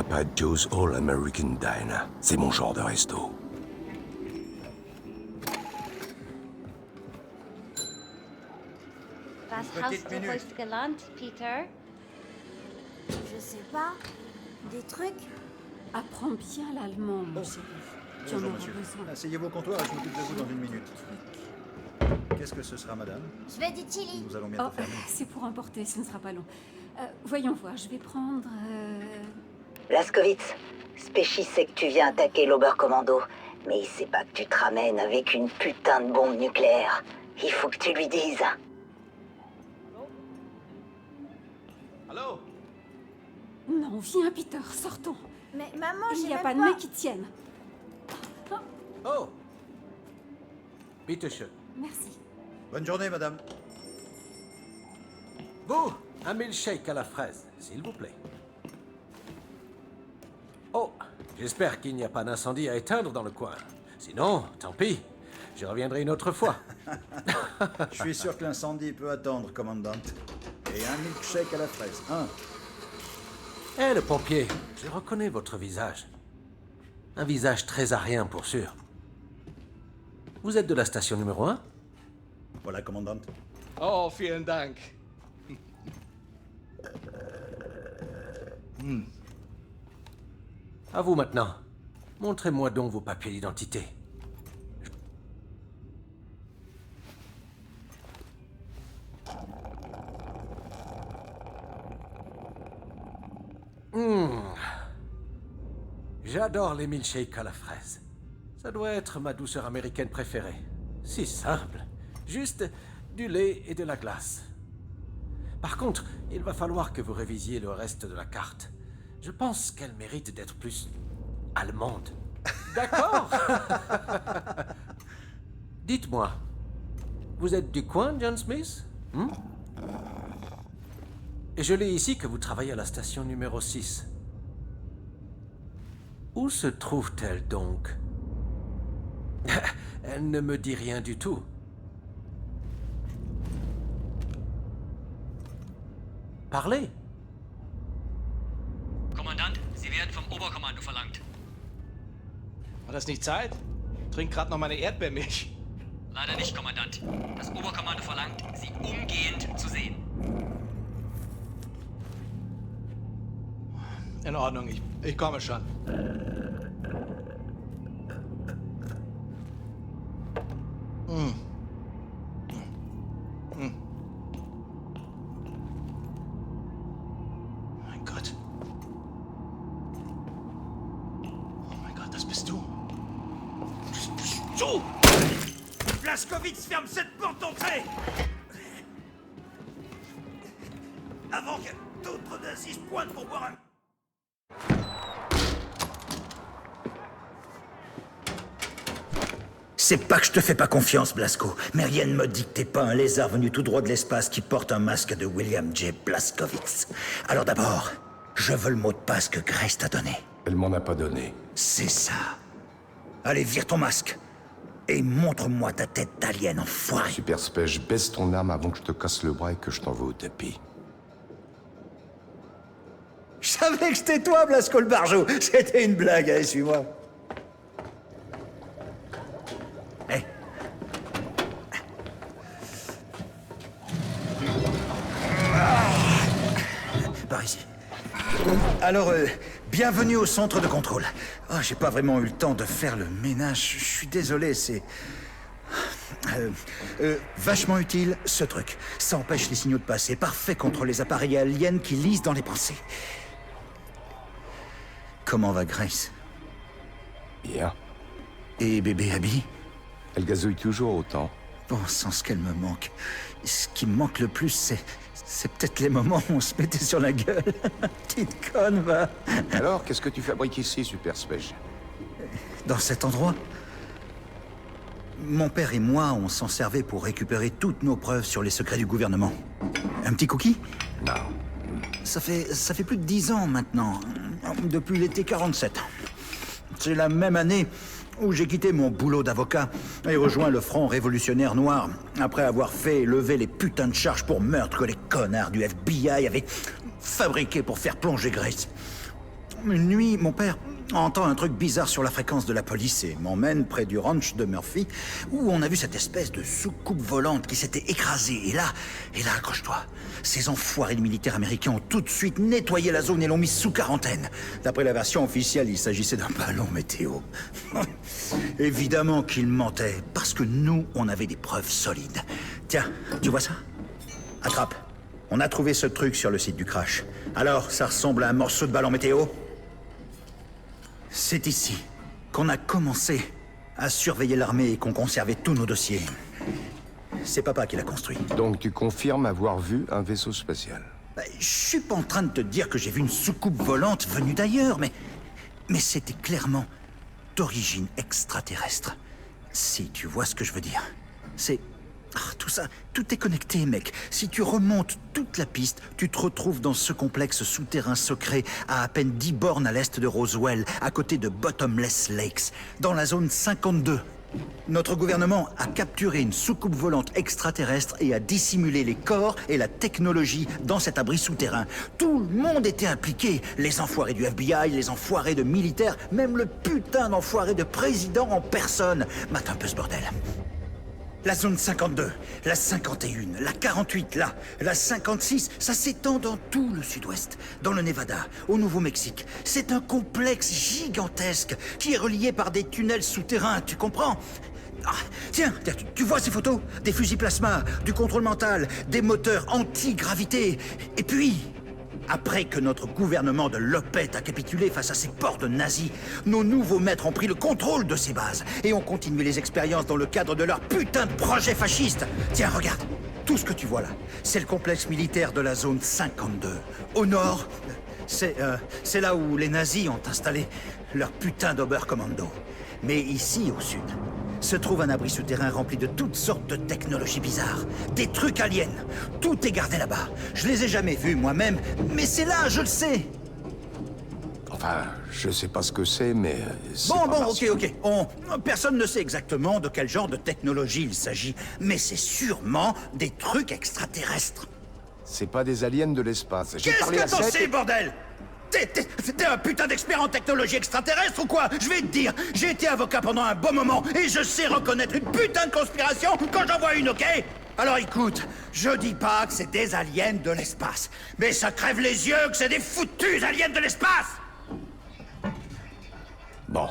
pas Joe's All American Diner. C'est mon genre de resto. Was hast du heute gelernt, Peter? Je sais pas. Des trucs? Apprends bien l'allemand, mon chéri. Tu en Bonjour, auras monsieur. besoin. Asseyez-vous au comptoir et je m'occupe de vous dans une minute. Qu'est-ce que ce sera, madame? Je veux du chili. Nous allons Oh, bientôt fermer. c'est pour emporter, ce ne sera pas long. Voyons voir, je vais prendre... Blaskowitz, Spéchi sait que tu viens attaquer l'Oberkommando, mais il sait pas que tu te ramènes avec une putain de bombe nucléaire. Il faut que tu lui dises. Allô? Non, viens, Peter, sortons. Mais maman, Il j'ai n'y a même pas de mec qui tienne. Oh! Bitte schön. Merci. Bonne journée, madame. Vous, un milkshake à la fraise, s'il vous plaît. Oh, j'espère qu'il n'y a pas d'incendie à éteindre dans le coin. Sinon, tant pis. Je reviendrai une autre fois. Je suis sûr que l'incendie peut attendre, commandante. Et un milkshake à la fraise, hein? Eh, le pompier, je reconnais votre visage. Un visage très arien, pour sûr. Vous êtes de la station numéro 1? Voilà, commandante. Oh, vielen Dank. À vous maintenant. Montrez-moi donc vos papiers d'identité. J'adore les milkshakes à la fraise. Ça doit être ma douceur américaine préférée. Si simple. Juste du lait et de la glace. Par contre, il va falloir que vous révisiez le reste de la carte. Je pense qu'elle mérite d'être plus allemande. D'accord. Dites-moi, vous êtes du coin, John Smith? Et je lis ici que vous travaillez à la station numéro 6. Où se trouve-t-elle donc? Elle ne me dit rien du tout. Parlez. Kommandant, Sie werden vom Oberkommando verlangt. War das nicht Zeit? Trink grad noch meine Erdbeermilch. Leider nicht, Kommandant. Das Oberkommando verlangt, Sie umgehend zu sehen. In Ordnung, ich komme schon. Mein Gott. Oh mein Gott, das bist du. Das bist du! Blaskowitz, ferme cette porte d'entrée! Avant que d'autres nazis se pointent pour boire un... C'est pas que je te fais pas confiance, Blasko, mais rien ne me dit que t'es pas un lézard venu tout droit de l'espace qui porte un masque de William J. Blaskowitz. Alors d'abord, je veux le mot de passe que Grace t'a donné. Elle m'en a pas donné. C'est ça. Allez, vire ton masque. Et montre-moi ta tête d'alien, enfoiré. Super Spèche, baisse ton arme avant que je te casse le bras et que je t'envoie au tapis. Je savais que c'était toi, Blasko le barjot. C'était une blague, allez, suis-moi. Hé. Par ici. Alors, bienvenue au centre de contrôle. Oh, j'ai pas vraiment eu le temps de faire le ménage. Je suis désolé, c'est... vachement utile, ce truc. Ça empêche les signaux de passer. Parfait contre les appareils aliens qui lisent dans les pensées. Comment va Grace? Bien. Et bébé Abby? Elle gazouille toujours autant. Bon sang, ce qu'elle me manque. Ce qui me manque le plus, c'est peut-être les moments où on se mettait sur la gueule. Petite conne, va. Alors, qu'est-ce que tu fabriques ici, Super Spèche? Dans cet endroit, mon père et moi, on s'en servait pour récupérer toutes nos preuves sur les secrets du gouvernement. Un petit cookie? Non. Ça fait plus de 10 ans maintenant, depuis l'été 47. C'est la même année où j'ai quitté mon boulot d'avocat et rejoint le Front révolutionnaire noir, après avoir fait lever les putains de charges pour meurtre que les connards du FBI avaient fabriqué pour faire plonger Grace. Une nuit, mon père entend un truc bizarre sur la fréquence de la police et m'emmène près du ranch de Murphy, où on a vu cette espèce de soucoupe volante qui s'était écrasée. Et là, accroche-toi, ces enfoirés de militaires américains ont tout de suite nettoyé la zone et l'ont mise sous quarantaine. D'après la version officielle, il s'agissait d'un ballon météo. Évidemment qu'ils mentaient, parce que nous, on avait des preuves solides. Tiens, tu vois ça? Attrape. On a trouvé ce truc sur le site du crash. Alors, ça ressemble à un morceau de ballon météo? C'est ici qu'on a commencé à surveiller l'armée et qu'on conservait tous nos dossiers. C'est papa qui l'a construit. Donc tu confirmes avoir vu un vaisseau spatial? Je suis pas en train de te dire que j'ai vu une soucoupe volante venue d'ailleurs, mais c'était clairement d'origine extraterrestre. Si tu vois ce que je veux dire. C'est... tout ça, tout est connecté, mec. Si tu remontes toute la piste, tu te retrouves dans ce complexe souterrain secret à peine 10 bornes à l'est de Roswell, à côté de Bottomless Lakes, dans la zone 52. Notre gouvernement a capturé une soucoupe volante extraterrestre et a dissimulé les corps et la technologie dans cet abri souterrain. Tout le monde était impliqué. Les enfoirés du FBI, les enfoirés de militaires, même le putain d'enfoiré de président en personne. Mate un peu ce bordel. La zone 52, la 51, la 48 là, la 56, ça s'étend dans tout le sud-ouest, dans le Nevada, au Nouveau-Mexique. C'est un complexe gigantesque qui est relié par des tunnels souterrains, tu comprends? Tiens, tu vois ces photos? Des fusils plasma, du contrôle mental, des moteurs anti-gravité. Et puis, après que notre gouvernement de Lopette a capitulé face à ces portes nazis, nos nouveaux maîtres ont pris le contrôle de ces bases et ont continué les expériences dans le cadre de leur putain de projet fasciste. Tiens, regarde, tout ce que tu vois là, c'est le complexe militaire de la zone 52. Au nord, c'est là où les nazis ont installé leur putain d'Oberkommando. Mais ici, au sud, se trouve un abri souterrain rempli de toutes sortes de technologies bizarres. Des trucs aliens. Tout est gardé là-bas. Je les ai jamais vus moi-même, mais c'est là, je le sais. Enfin, je sais pas ce que c'est, mais... ok. Personne ne sait exactement de quel genre de technologie il s'agit, mais c'est sûrement des trucs extraterrestres. C'est pas des aliens de l'espace. Qu'est-ce que t'en sais, bordel? T'es un putain d'expert en technologie extraterrestre ou quoi? Je vais te dire, j'ai été avocat pendant un bon moment et je sais reconnaître une putain de conspiration quand j'en vois une, ok? Alors écoute, je dis pas que c'est des aliens de l'espace, mais ça crève les yeux que c'est des foutus aliens de l'espace! Bon.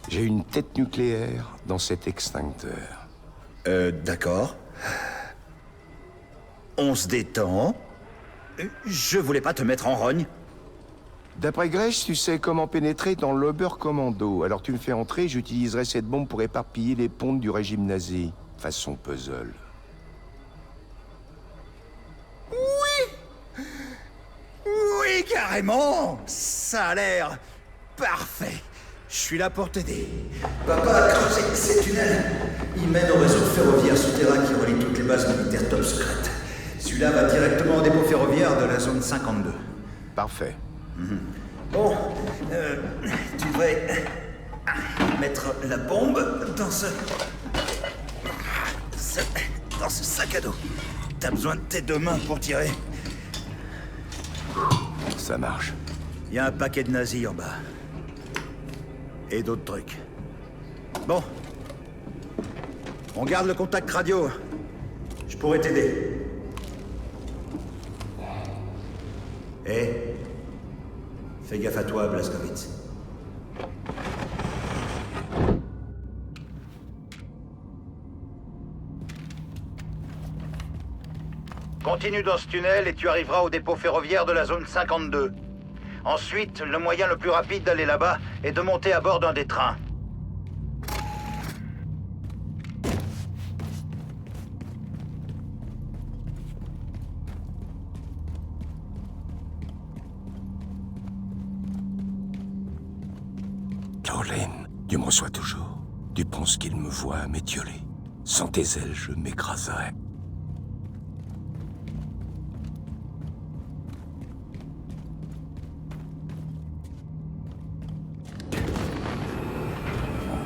J'ai une tête nucléaire dans cet extincteur. D'accord. On se détend. Je voulais pas te mettre en rogne. D'après Grèce, tu sais comment pénétrer dans l'Oberkommando. Alors tu me fais entrer, j'utiliserai cette bombe pour éparpiller les pontes du régime nazi. Façon puzzle. Oui, carrément. Ça a l'air parfait. Je suis là pour t'aider. Papa a creusé ces tunnels. Il mène au réseau ferroviaire souterrain qui relie toutes les bases militaires top secrètes. Celui-là va directement au dépôt ferroviaire de la zone 52. Parfait. Bon, tu devrais mettre la bombe dans ce sac à dos. T'as besoin de tes 2 mains pour tirer. Ça marche. Il y a un paquet de nazis en bas. Et d'autres trucs. Bon. On garde le contact radio. Je pourrais t'aider. Fais gaffe à toi, Blazkowicz. Continue dans ce tunnel et tu arriveras au dépôt ferroviaire de la zone 52. Ensuite, le moyen le plus rapide d'aller là-bas est de monter à bord d'un des trains. Caroline, Dieu me reçoit toujours. Tu penses qu'il me voit m'étioler? Sans tes ailes, je m'écraserais.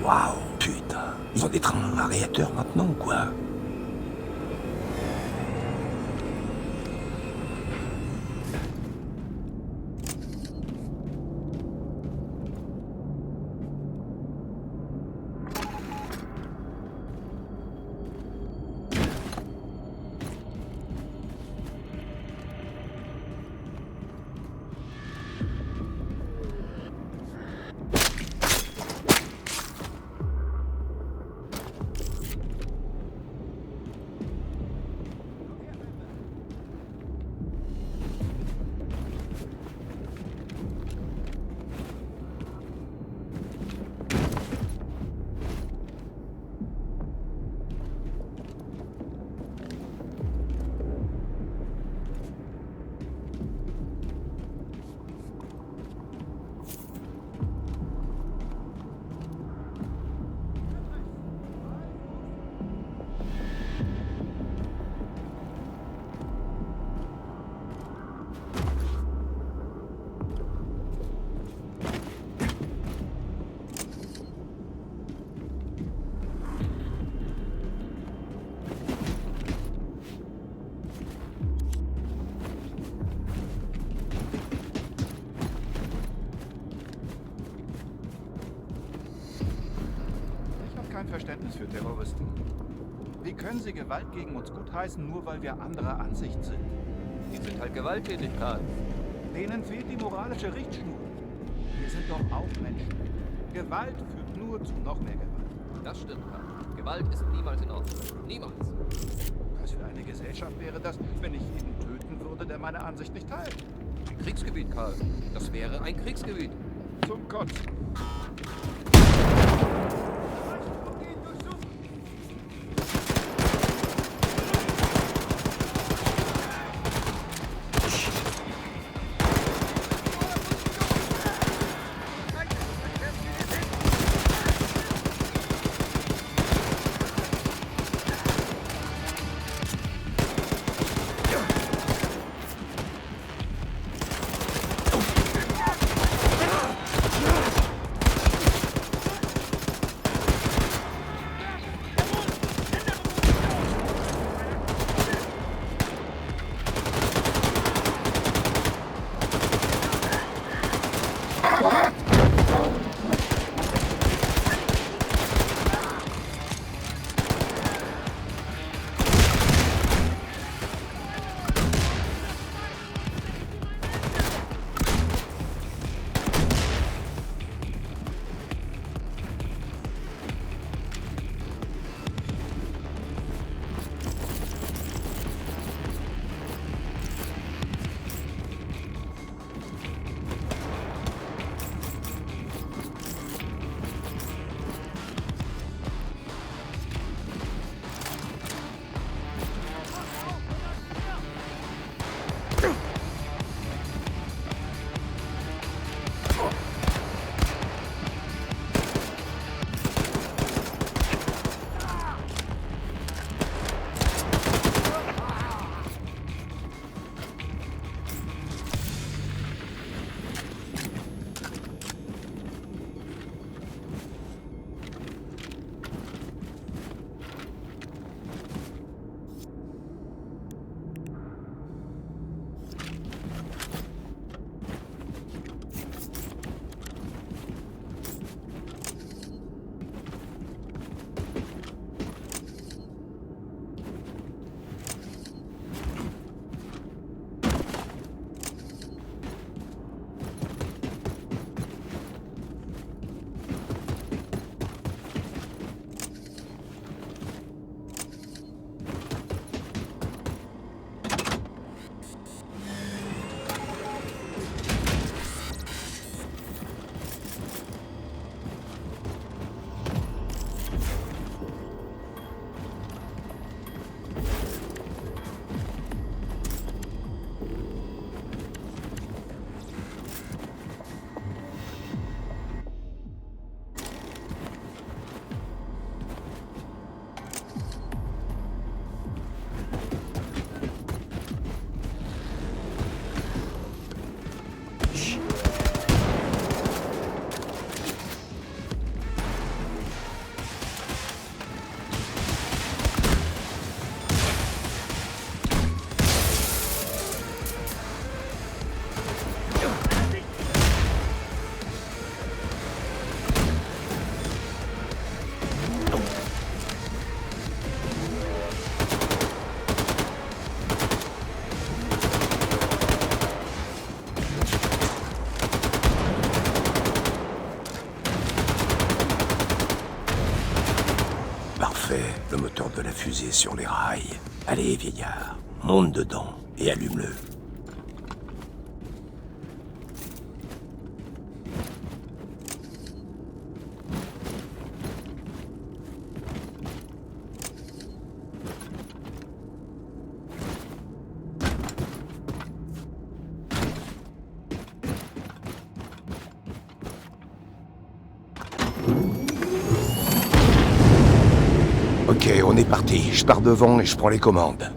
Waouh, putain. Ils ont des trains à réacteurs maintenant ou quoi? Verständnis für Terroristen. Wie können sie Gewalt gegen uns gutheißen, nur weil wir anderer Ansicht sind? Die sind halt gewalttätig, Karl. Denen fehlt die moralische Richtschnur. Wir sind doch auch Menschen. Gewalt führt nur zu noch mehr Gewalt. Das stimmt, Karl. Gewalt ist niemals in Ordnung. Niemals. Was für eine Gesellschaft wäre das, wenn ich jeden töten würde, der meine Ansicht nicht teilt? Ein Kriegsgebiet, Karl. Das wäre ein Kriegsgebiet. Zum Kotzen. Le moteur de la fusée sur les rails. Allez, vieillard, monte dedans et allume-le. Ok, on est parti. Je pars devant et je prends les commandes.